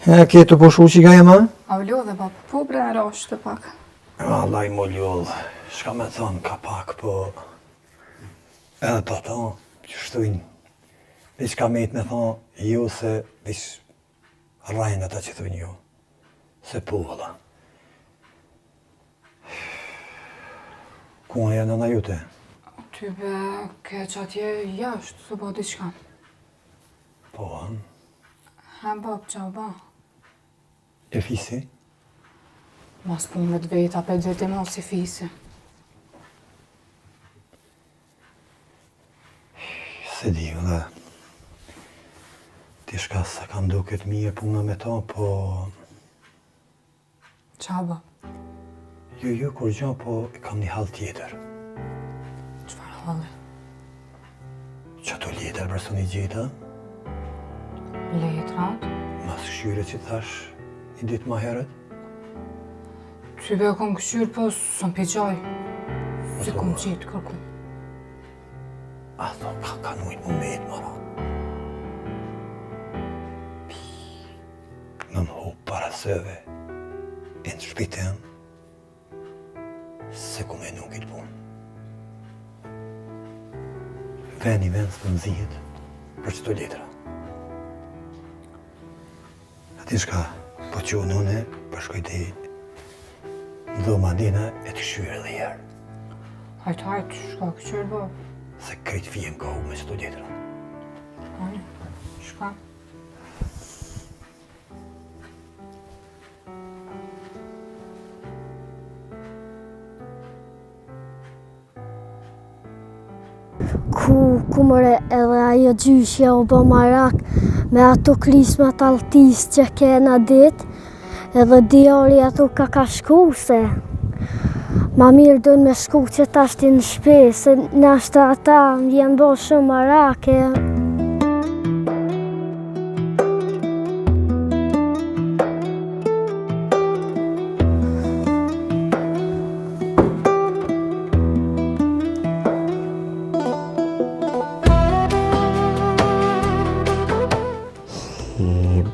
E, ke të poshu që ka jema? A u lodhe, po bre në rashtë të pak. Allah i mo lodhë, shka me thonë ka pak, po... Edhe të thonë, që shtojnë, vish ka me me thonë, jo se vish rajnë ata që thonë jo, se po vëlla. Ku aja nëna jute? Ty be, ke që atje jashtë, su po diçka. Po, Hem bab qa ba. e fisi? Mas punët veta, 5 vete mos si fisi. Se di, dhe... Ti shka sa ka nduket mirë puna me ta, po... Qa ba? Jo, kur gjo, po e kam një hall tjetër. Qfar halli? Që ato letër për së një gjeta, Letrat? mas këshyre që thash një ditë ma herët. Ty be kom këshyrë, po së më pigjaj. Si kom qitë kërku. Ato ka nujt mu me jetë mara. Në më hupë para sëve, e në shpiten, se ku me nuk i të punë. Veni vend së të nëzihet për qëto letra. Ati shka, po që unune, përshkoj të ndo madina e të këshyre dhe jerë. Hajt, shka këshyrë ba. Se krejt fijen ka u me qëto letra. Hajt, shka. Ku mëre edhe ajo gjyshja u bë marak me ato krismat altis që kena dit, edhe diari ato ka shku se ma mirë dojnë me shku që ta shti në shpe, se nashta ata vjen bo shumë marake.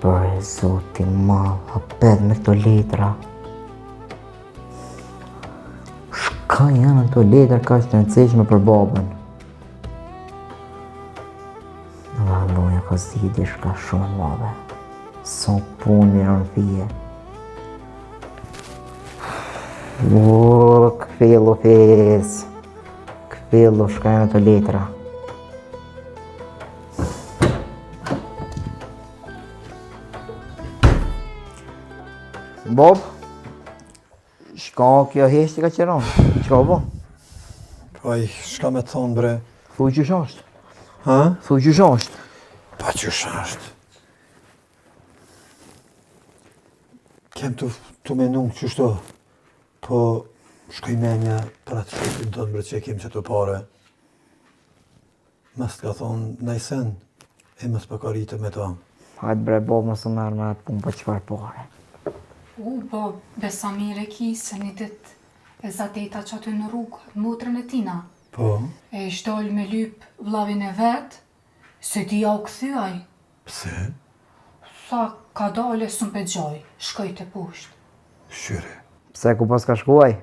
Bërë zoti malë, hapet me këto letra. Shka janë këto letra ka që të nëceshme për babën? Valloja ka zidi shka shumë madhe. Sa punë mirë në fije. Këfillu fes. Këfillu shka janë këto letra. Bob, shka kjo heshti ka qeron? Qka bo? Po aj, shka me thonë bre? Thuj qysh ashtë? Ha? Thuj qysh ashtë? Pa qysh ashtë. Kem të menu qyshto, po shkoj menja për atë shkojtin tonë bre që e kem që të pare. Mas të ka thonë, najsen, e mas për ka rritë me ta. Hajtë bre Bob, mësë merë me atë punë për qëfar pare. Po, besa mire ki se një dit e zateta që aty në rrugë, në motrën e tina. Po? E ishtol me lyp vllavin e vetë, se ti ja u këthyaj. Pse? Tha, ka dale së më pëgjaj, shkoj të pushtë. Shyre. Pse ku pas ka shkuaj?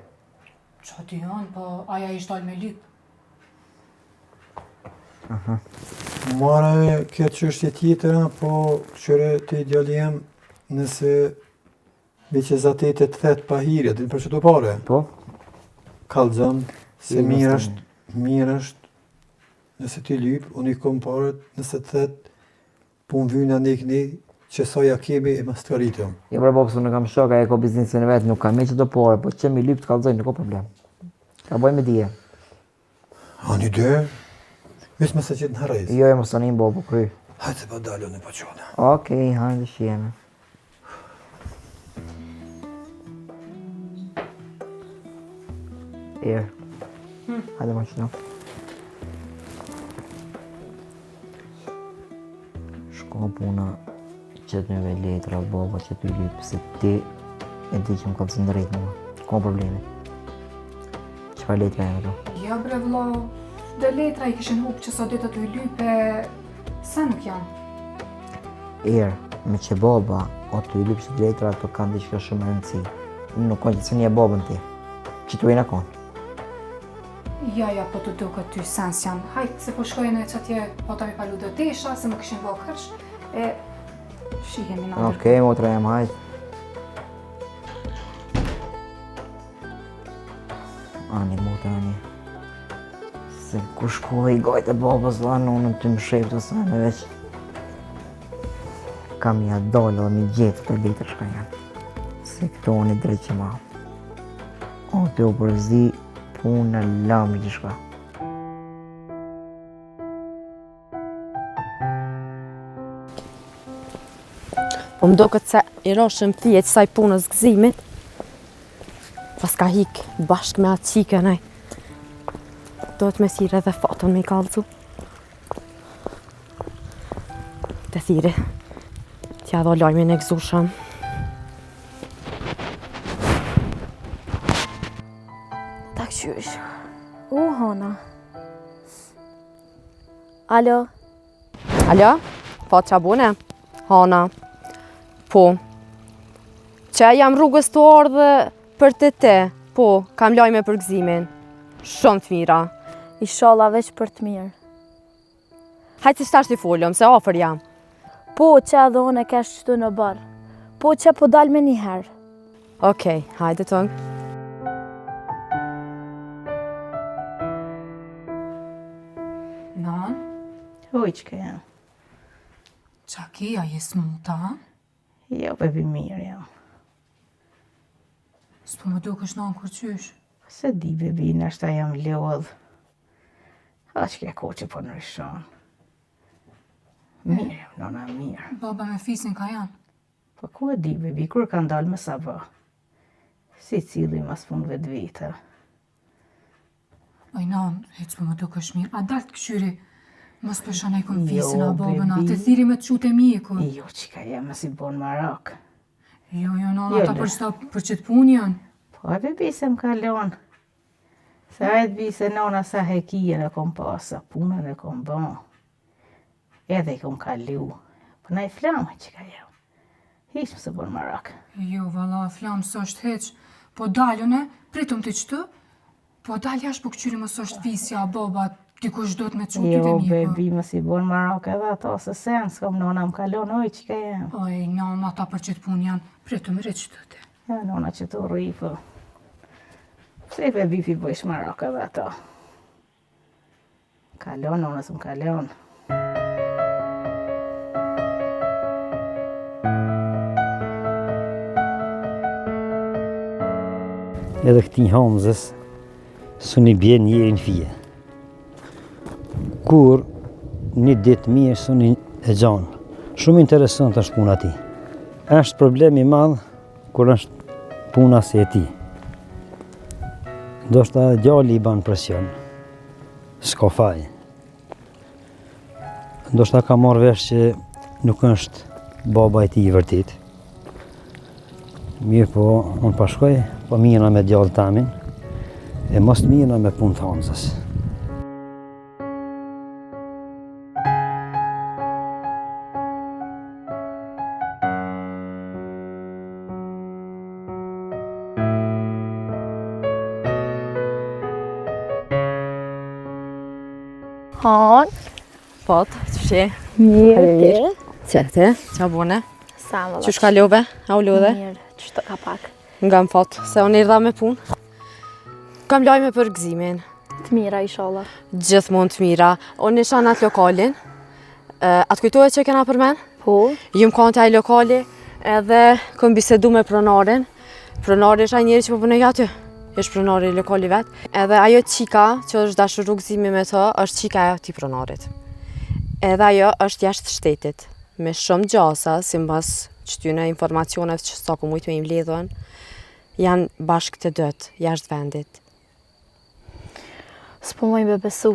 Qa ti janë, po aja ishtol me lyp. Mare këtë qështje tjetëra, po qëre të idealjem nëse me që zatete të thetë pa hirja, din për që të pare. Po? Kalëzëm, se mirë është, nëse ti lypë, unë i kom parët, nëse të thetë, punë vyna nekni, që sa ja kemi e mas të karitëm. Jo bre Bob, su në kam shoka, e ko biznisin e vetë, nuk ka me që të pare, po që mi lyp të kalëzoj, nuk o problem. Ka boj me dije. A një dërë? Vesh mëse që të në harajzë. Jo, e më sonim Bob, po kry. Hajtë se pa dalë në po qona. Okej, hajde shjeme. Hajde ma qëno. Shko puna që të njëve letra, baba që të lypë, se ti e di që më kalë të ndërejtë mua. Ka problemi. Qëfar letra e në to? Ja bre vla, dhe letra i kishin hupë që sa ditë të i lype, sa nuk janë? Me që baba, o të i lypës letrat të kanë diçka shumë e rëndësi. Nuk kanë që të një babën ti, që të ujnë akon. Ja, po të duke ty sens janë. Hajtë se po shkojnë e që atje, po ta mi palu dhe desha, se më këshin bo kërsh, e shihemi në ndërkohë. Okej, motra jam, hajtë. Ani, motra, ani. Se ku shkove i gajtë e babës dhe unë të më shepë të sene veç. Kam ja dalë dhe mi gjetë të letër shka janë. Se këto unë i drejtë që ma. O të u përzi, punë lamë që shka. Po më do këtë se i roshëm thije qësaj punës gëzimit. Pas ka hik bashkë me atë qike nej. Do të me thire dhe foton me i kalëzu. Të thire, t'ja do lojmin e gëzushëm. Tak qysh. Hana. Alo? Alo? Po qa bune? Hana. Po. Që jam rrugës të ardhe për te. Po, kam lojme për gëzimin. Shumë të mira. Inshallah veç për të mirë. Hajtë si shtash t'i folëm, se ofër jam. Po, që edhe unë e kesh qëtu në barë. Po, që po dal me një herë. Okej, hajde tëngë. Nan, Oj, që ka jam? qa ki, a jes muta, ha? Jo, bebi mirë jam. S'po më duke është nan kur qysh. Se di, bebi, nashta jam lodh. A që kja ko që po në rishon. Mirë jam, nona, mirë. Baba me fisin ka janë. Po ku e di, bebi, kur ka ndalë më sabë? Si cili mas punëve të vita. Oj, nan, hec po më duke është mirë. A daltë këshyri, mos përshan e kom Jo, fisin a babën, a bebi. të thiri me të qute mjeku. Jo, që ka jam, si bon marak. Jo, nan, Jo, ata le. për qëta për qëtë pun janë. Po e bebi se më kalon. Se ajtë bi se nona sa hekije në kom pasa, punën e kom bon. Edhe i kom kalu. Po na i flamë që ka jam. Hish më se bon marak. Jo, valla, flamë së është heq. Po dalën e, pritëm të qëtë, po dalë jashtë po këqyri më së është fisja, baba, dikush do të me qutit e Jo, mjeku. bebi, më si bon marak edhe ato se sen, s'kom nona më kalon, oj, që ka jam. Oj, nan, ata për qëtë pun janë, pritëm rritë qëtëte. Ja, nona që të rri, po. Pse bebi fi bëjsh marak edhe ato. Kalon, nona s'm kalon. Edhe këti hamzës, su një bje njeri në fije. Kur një ditë mirë, su një e gjanë. Shumë interesant është puna ti. Është problemi madhë kur është puna se e ti. Do shta djali i banë presion, s'ka faj. Do shta ka marrë vesh që nuk është baba i ti i vërtit. Mirë po, unë pashkoj, po mirëna me djallë tamin, e mos mirëna me punë të Hamzës. Han, Pot, që shi? mirë. Qete, qa bune? Sa më Qysh ka love? A u lodhe? Mirë, që të ka pak. Nga më fot, se unë erdha me punë. Kam lojme për gëzimin. Të mira, inshallah. Gjithmonë të mira. Unë isha në atë lokalin. Atë kujtohet që kena për men? Po, Jum kanë të aj lokali edhe këm bisedu me pronarin. Pronari është aj njeri që po punoj aty. Ishtë pronari i lokali vetë. Edhe ajo qika që është dashuru gëzimi me të, është qika e ati pronarit. Edhe ajo është jashtë shtetit. Me shumë gjasa, si mbas qëtyne informacionet që sa ku mujtë me im lidhën, janë bashkë të dëtë, jashtë vendit. s'po moj me besu.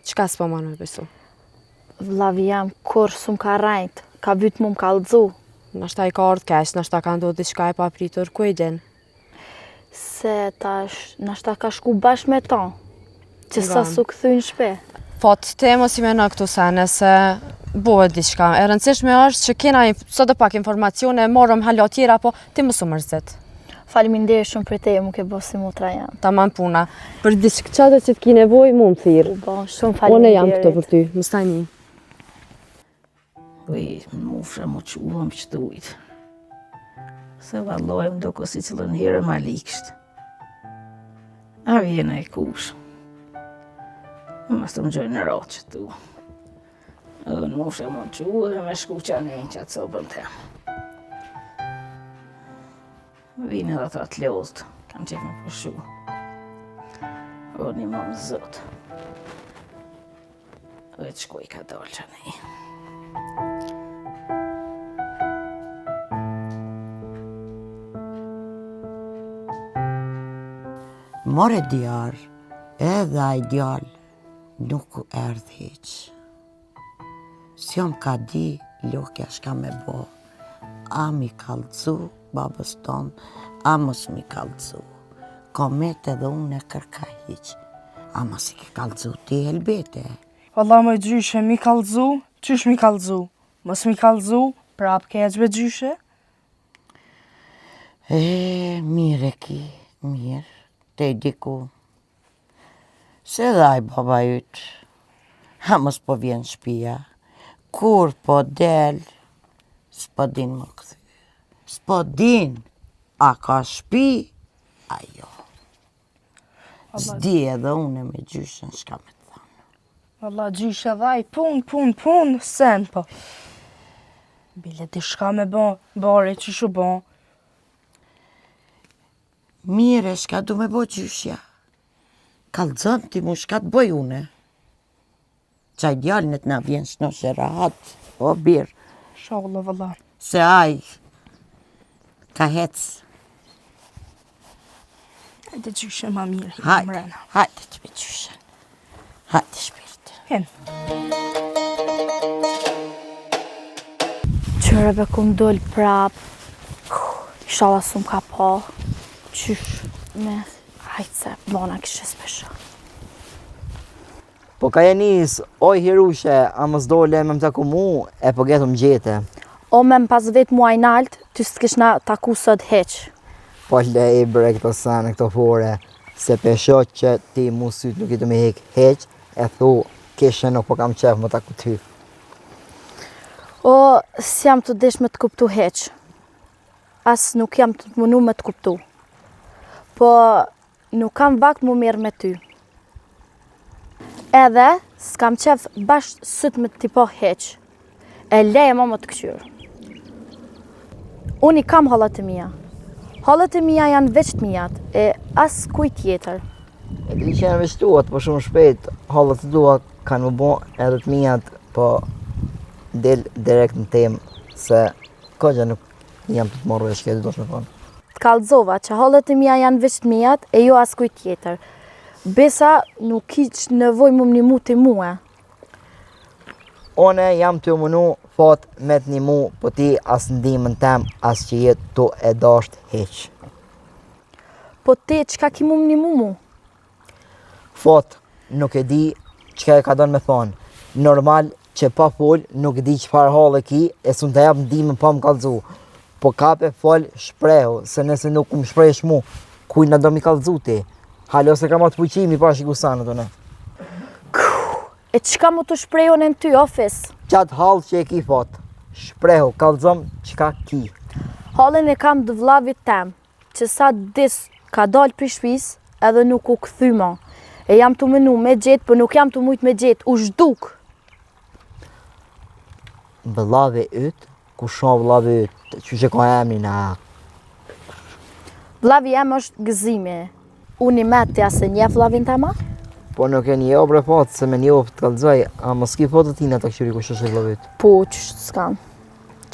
Qka s'po ma në besu? Vlavi jam kur s'm ka rajt, ka vytë mu m'kallëzu. Nashta i ka ardhë kesh, nashta ka ndodhë diçka e papritur, ku e din? Se tash, nashta ka shku bashkë me ta, që sa Nga. su këthy në shpe. Fat, te mos i me në këtu sene, se Bëhet diçka. E rëndësishme është që kena sot e pak informacione, morëm hala tjera, po ti mos u mërzit. Faleminderit shumë për te, mu ke bo si motra jam. Tamam puna. Për diçka që të ki nevojë, mu më thirr. Bo, shumë faleminderit. Unë jam këto për ty, më stani. Uj, më ufra më quam që të ujtë. Se vallohem do kësi cilën herë ma likësht. A vjena e kush. Më së të më gjojnë në ratë që tu. Edhe në ufra më quam me shku që anë që atë sobën të jam. Vinë edhe të atë lozët, kam qef me përshu. O një më më zotë. Dhe të shkoj ka dalë që anë. More djarë, edhe ai djalë nuk erdhë hiq. Si jam ka di, lokja shka me bo, a mi kallëcu babës tonë, a mos mi kallëcu. Komet edhe unë e kërka hiq, a mos i ke kallëcu ti helbete. Valla më gjyshe, mi kallëzu, qysh mi kallëzu? Mos mi kallëzu, prap ke eqbe gjyshe? Mire ki, mirë, te i diku. Se dhaj baba ytë, ha mos po vjen shpia, kur po del, s'po din më këthy. S'po din, a ka shpi, ajo. S'di edhe une me gjyshen shka me të thanë. Valla gjyshe dhaj, pun, sen po. Bile di shka me bon, bare që shu bon. Mire, shka du me bo gjyshja. Kalzon ti mu shka të boj une. Qaj djallënët na vjen shnoshe rahat, o birë. Shalla valla. Se aj, ka hec. Hajde gjyshe ma mirë, Hajde të me gjyshen. Hajde shpirtë. Hen. Qërëve ku më dollë prap, inshallah s'u ka pa. Qysh me hajtë se bona kështë spesha. Po ka jenis, oj hirushe, a mos dole me më taku mu, e po getu më gjete. O me më pas vetë muaj nalt, ty s'kish na taku sot heq. Po le i bre këto sene, këto fore, se pesho që ti mu syt nuk i të me hek heq, e thu, kishe nuk po kam qef më taku ty. O, s'jam të desh me të kuptu heq. As nuk jam të mënu me të kuptu. Po, nuk kam vakt mu mirë me ty. Edhe, s'kam qef bashkë sët me t'i po heq. E leje ma më të këqyrë. Unë i kam hallat e mija. Hallat e mija janë veç të mijat, e as kuj tjetër. E di që janë veçtuat, po shumë shpejt, hallat të dua kanë më bo edhe të mijat, po del direkt në temë, se kogja nuk jam të morru e shketë, do shme thonë. Të kallëzova që hallat e mija janë veç të mijat, e jo as kuj tjetër. Besa nuk iq nevoj më nimu të mua. One jam të mënu fat me të një mu, po ti as ndimën tem, as që jetë të e dasht heq. Po ti, qka ki mu më nimu mu? Fat, nuk e di qka e ka donë me thonë. Normal që pa fol, nuk e di qëfar halë e ki, e sun të jap ndimën pa më kallëzu. Po kape fol shprehu, se nëse nuk më shprejsh mu, kuj në do mi kallëzu ti. Halo se kam atë fuqimi pa shikusanë të ne. E qka mu të shprejon e në ty, ofis? Qatë halë që e ki fat, shprehu, kallëzom qka ki. Halën e kam dë vllavit tem, që sa dis ka dalë për shpis, edhe nuk u këthy ma. E jam të mënu me gjetë, për nuk jam të mujt me gjetë, u zhduk. Vllave yt, ku shoh vllave yt, që që ka emrin a. Vllavi jem është gëzimi. Unë i me të jasë një vllavin të ma? Po nuk e një obre fatë, se me një ofë të kallëzoj, a mos ki foto tina të këshyri ku shështë vllave yt. Po, që s'kam.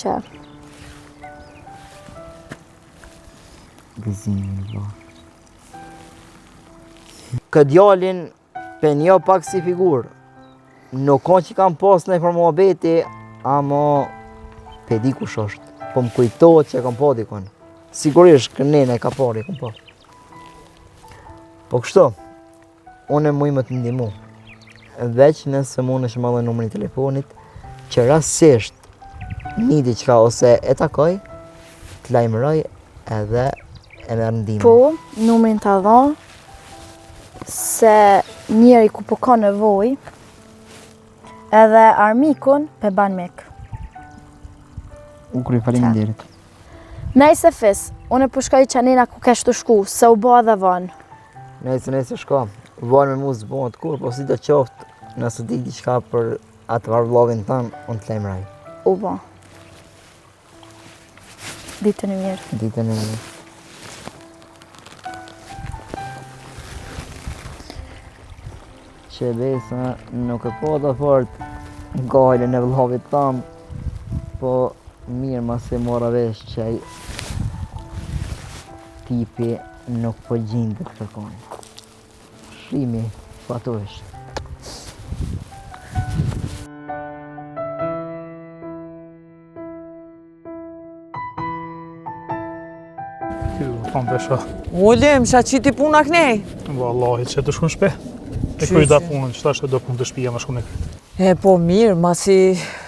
Që? Gëzimi, vlla. Këtë djalin, pe një pak si figurë. Nuk ka që kam pas në për muhabeti, ama pe di kush është. Po më kujtohet që kam pa dikon. Sigurisht kënene ka pari, kam pa. Po kështu, unë muj më të ndimu. Veç nëse mund është më dhe numërin telefonit, që rastësisht një diçka ose e takoj, të lajmëroj edhe e merr ndihmën. Po, numrin ta dhon se njeri ku po ka nevojë, edhe armikun pe ban mik. U kry faleminderit. Nejse fis, unë po shkoj qanina ku kesh të shku, se u bë edhe vonë. Nejse shko. Vonë me mu zbohet kur, po si do qoftë, nëse di diçka për atë vlogin tënë, unë të lajmëroj. U bë. Ditën e mirë. Ditën e mirë. Që besa nuk e po të fort gajlën e vllavit tam, po mirë ma se mora vesh që ai tipi nuk po gjindë të kërkojnë. Shimi, fato është. Kam besha. Ullim, qa qiti puna kënej? Vallahi, që të shkun shpe. E kryda punën, që ta do punë të shpija më shkun e kryt. E po mirë, masi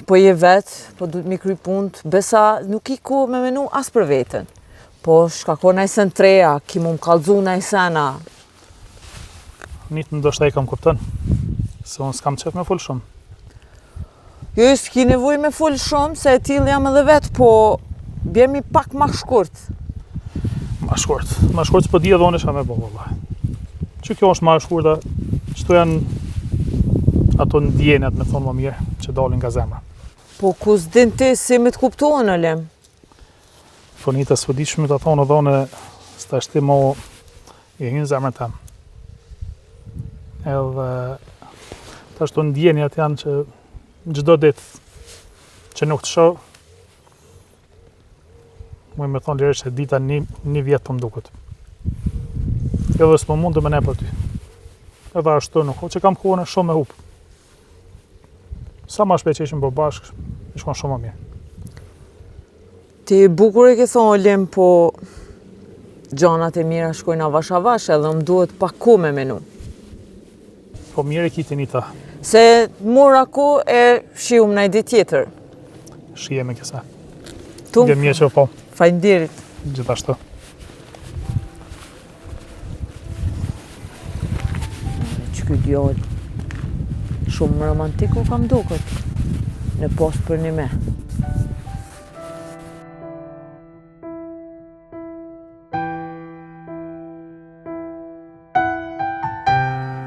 po je vetë, po duhet mi kry punët, besa nuk i ku me menu as për vetën. Po shkako najsen treja, ki mu më kalzu najsena. Nitë ndoshta i kam kuptën, se unë s'kam qef me full shumë. Jo, s'ki nevoj me full shumë, se e til jam edhe vetë, po bjemi pak ma shkurt. Ma shkurt s'po dhja dhone qa me bo, vallahi. Që kjo është ma shkurta, qëto janë ato ndjenjat me thonë më mirë, që dalin nga zemra. Po ku s'din ti si me t'kuptohen, Olim? Fonita s'fëdishme të thonë dhone, s'ta shti mo i hynë zemrën tem. Edhe ta shto ndjenjat janë që gjdo ditë që nuk të shoh, muj me thonë lirë që dita një vjetë për mdukët. Edhe s'po mund të me ne për ty. Edhe ashtu nuk, që kam kohën e shumë me hupë. Sa ma shpej që ishim për bashkë, i shkon shumë më mirë. Ti bukur e ke thonë, Olim, po gjanat e mira shkojnë avash edhe më duhet pak ku me menu. Po mirë e kiti Nita. Se mura ku e shium në ditë tjetër. Shije me kësa. Tum, Dhe mje që po. faleminderit. Gjithashtu. Që ky djallë, shumë romantik u kam duket, në post për një me.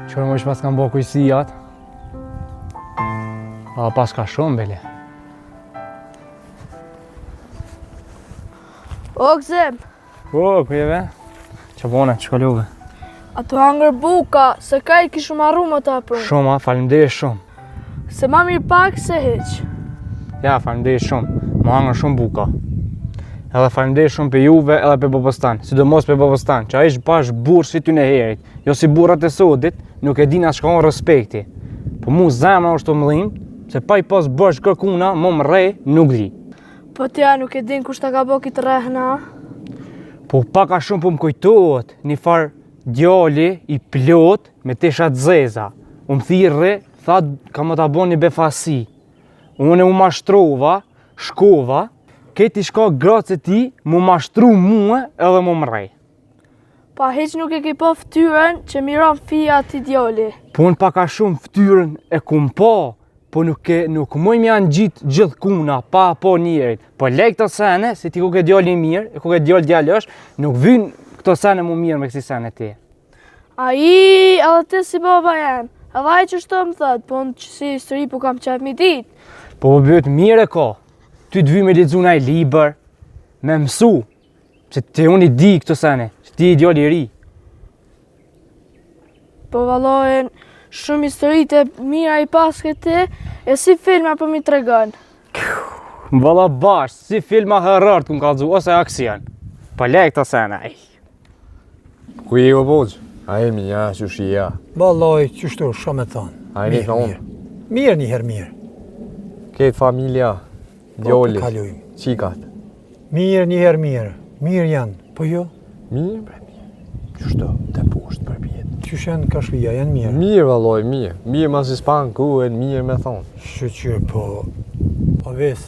Qërë më ishë pas kam bo kujësijat, a pas ka shumë, bele. O, gzem, O, kujeve? Që bone, që kalluve? a të hangër buka, se ka i kishu marru më të apërën. Shumë, a, falimderit shumë. Se ma mirë pak se heq. Ja, falimderit shumë, më hangër shumë buka. Edhe falimderit shumë për juve edhe për Bobostan, sidomos për Bobostan, që a ishë bash burë si ty në herit, jo si burrat e sodit, nuk e din as shka unë respekti. Po mu zemra është të mëllim, se pa i pas bësh kërkuna, më më rej, nuk di. Po tja nuk e din kush ta ka bo kitë rehna. Po paka shumë po më kujtohet një farë djali i plot me tesha të zeza. Më thirrë, tha ka më ta bon një befasi. Unë u mashtrova, shkova, këti shka gratë e ti, mu mashtru mua edhe mu mrej. Pa heq nuk e ke po ftyrën që miron fija ati djali. Po unë paka shumë ftyrën e kum pa, po nuk moj më janë gjithë kuna, pa po njerit. Po lej këto sene, si ti ku ke djali mirë, e ku ke djali është, nuk vynë këto sene mu mirë me kësi sene ti. Ai, edhe ti si baba jem. Edhe ai që shto më thët, po në që si histori po kam qef mi dit. Po bëhet mirë e ka. Ty të vy me lexu naj libër, me mësu, që ti unë i di këto sene, që ti i djali i ri. Po vallohen shumë historitë mira i pas këti, e si filma po mi tregon. Valla bash, si filma herrart ku m'kallzu, ose aksion. Po lej këto sene, ej. Ku je o bogjë? A e minja, që shia? Vallaj, qështu, shka me thonë. A e një ka unë? Mirë një herë mirë. Ketë familja, djoli, kalojmë. qikat. Mirë një herë mirë. Mirë janë, po jo? Mirë bre mirë. Qështu, të poshtë për pjetë. Qysh janë ka shpia, janë mirë? Mirë valloj, mirë. Mirë ma si s'pan kuhen, mirë me thonë. Shqyr, po ves,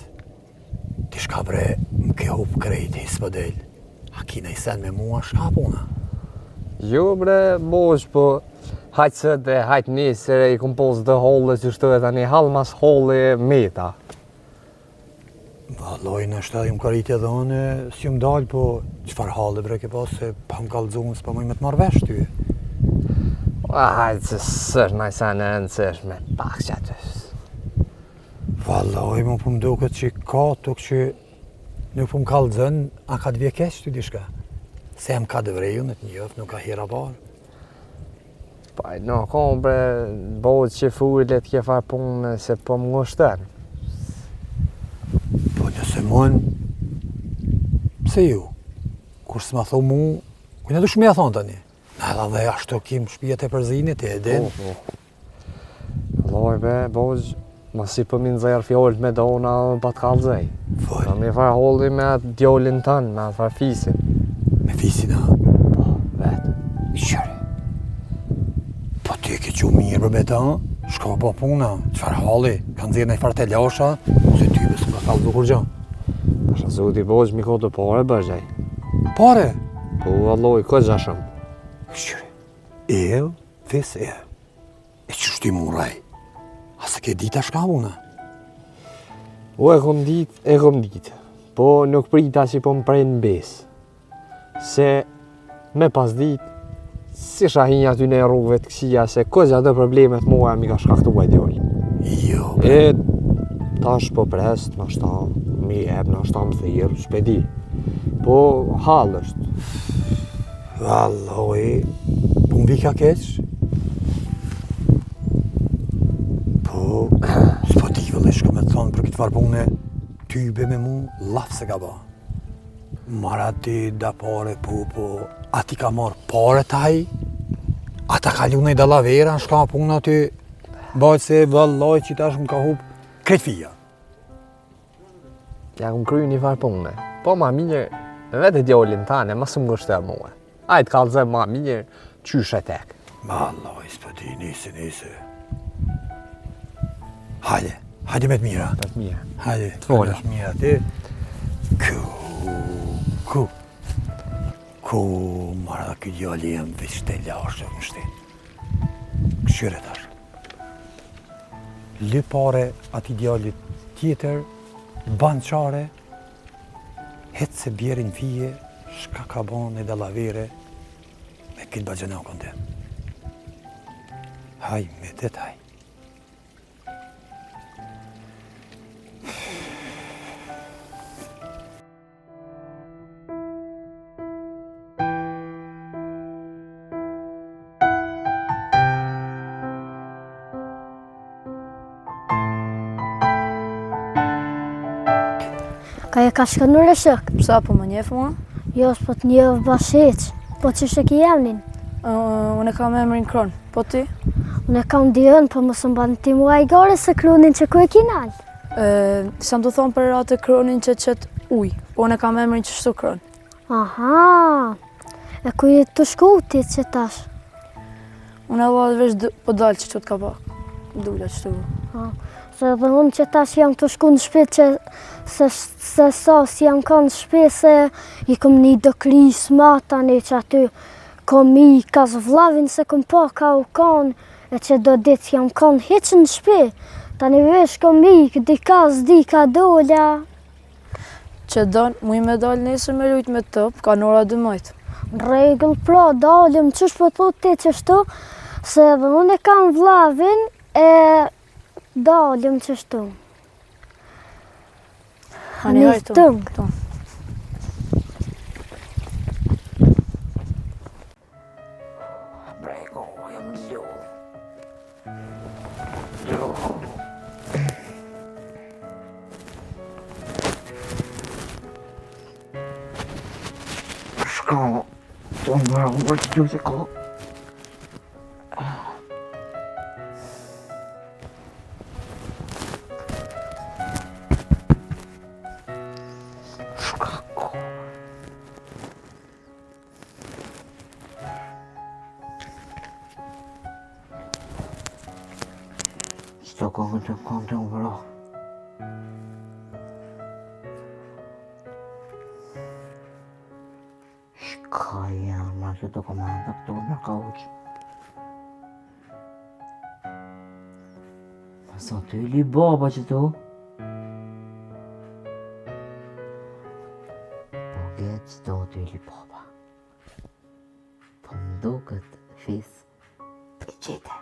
ti shka bre, më ke hup krejt, s'po del. A kina i sen me mua, shka puna? Jo bre, bosh, po hajtë sët e hajtë nesër e i kompozë të holle që shtë tani halë mas holle meta. Valloj, në shtadë më karit edhe unë, si më dalë, po qëfar halë bre ke pas, se pa më kalëzun, s'pa mëj me të marrë vesh ty. Hajtë se sër në i sen e nësër me pak që atës. Valloj, më po më duket që ka tuk që nuk po më kalëzën, a ka të vje keq ty dishka. Se më ka dëvreju në të njëf, nuk ka hira barë. Pa, no, kom bre, bohët që fujlet kje farë punë se po më ngushtën. Po nëse mon, pse ju? Kur s'ma tho mu, kujna du shumë ja thonë tani? Në edhe dhe ashtu kim shpijet e përzinit, e edin. Loj be, bohët, ma si për minë zërë fjollt me dona dhe pa të kalëzej. Foj. Me farë holli me atë djollin tënë, me atë farë fisin. Me fisin, ha? Po, vetë. Qëri. Po ti e ke që mirë për beta, shko po puna, qëfar halli, kanë zirë në i farë të lasha, se ty bës më ka kalëzu kur gjo. Pasha zuti bosh mi kote pare bëgjaj. Pare? Po valloj, ko gjashëm. Qëri. Ev, ves ev. E që shti mu raj? A se ke dita shka una? O e kom dit, po nuk prita që po më prejnë në besë. Se me pas dit, si shahin aty në rrugëve të kësia, se kozja dhe problemet mua mi ka shkaktu djollë. Jo, e tash po prest, në shta, mi eb, në shta më thirë, shpedi. Po halë është. Valloj, po më vika keq? Po, s'po di vëllë shko me të thonë për këtë farë pune, ty be me mu, laf se ka ba. Mara ti da pare, po, a ti ka marrë pare taj? A ta ka ljune i dalavera në shka puna ty? Bajt se valloj që tash më ka hup krejt fija. Ja kom kryu një farë pune. Po ma mirë, vetë djollin tane, ma së më ngushtë mua. Ajtë kalëzë ma mirë, qysh e tek. Valloj, s'po di, nisi. Hajde me të mira. Me të mira. Hajde, të fola. Me të mira ti. Ku mara këtë djalli jem veç të lashtë më shti. Këshyre tash. Lë pare ati djallit tjetër, ban qare, hetë se bjerin fije, shka ka ban e dalavere, me këtë bëgjëna u këndem. Haj, me det haj. Ka e ka shkënur e shëk? Psa po më njef mua? Jo, s'po të njëvë basheq. Po që shëk i emnin? Unë e kam emrin Kron, po ti? Unë e kam diën, po më së mbanë ti mua i gare se Kronin që ku e kinal. Sa më të thonë për atë Kronin që qëtë uj, po unë e kam emrin që shtu Kron. Aha, e ku je të shku ti që tash? Unë e vallë vesh po dalë që qëtë ka pak, dule që tu. Se dhe unë që tash jam të shku në shpi që se si jam ka në shpi se i kom një do krisma tani që aty kom i ka zvlavin se kom pa ka u kanë e që do ditë jam kanë heqë në shpi. Tani vesh kom i di ka zdi ka dolla. Që donë, mu i me dalë nesër me lujt me top, ka në ora 12. Në regull pra dalim qësh po thot ti qështu se dhe unë e kam vlavin e dalim qështu. Hani hajtu. Këtu. Brego, jam ljo. Shka, të më më të gjusë ko. Qëto këngën të këngë të më bro. Shka janë, ma që të komanda këto në kauq. Ma sa të ili baba që to. Po gëtë që to të ili baba. Po më do këtë fis për qete.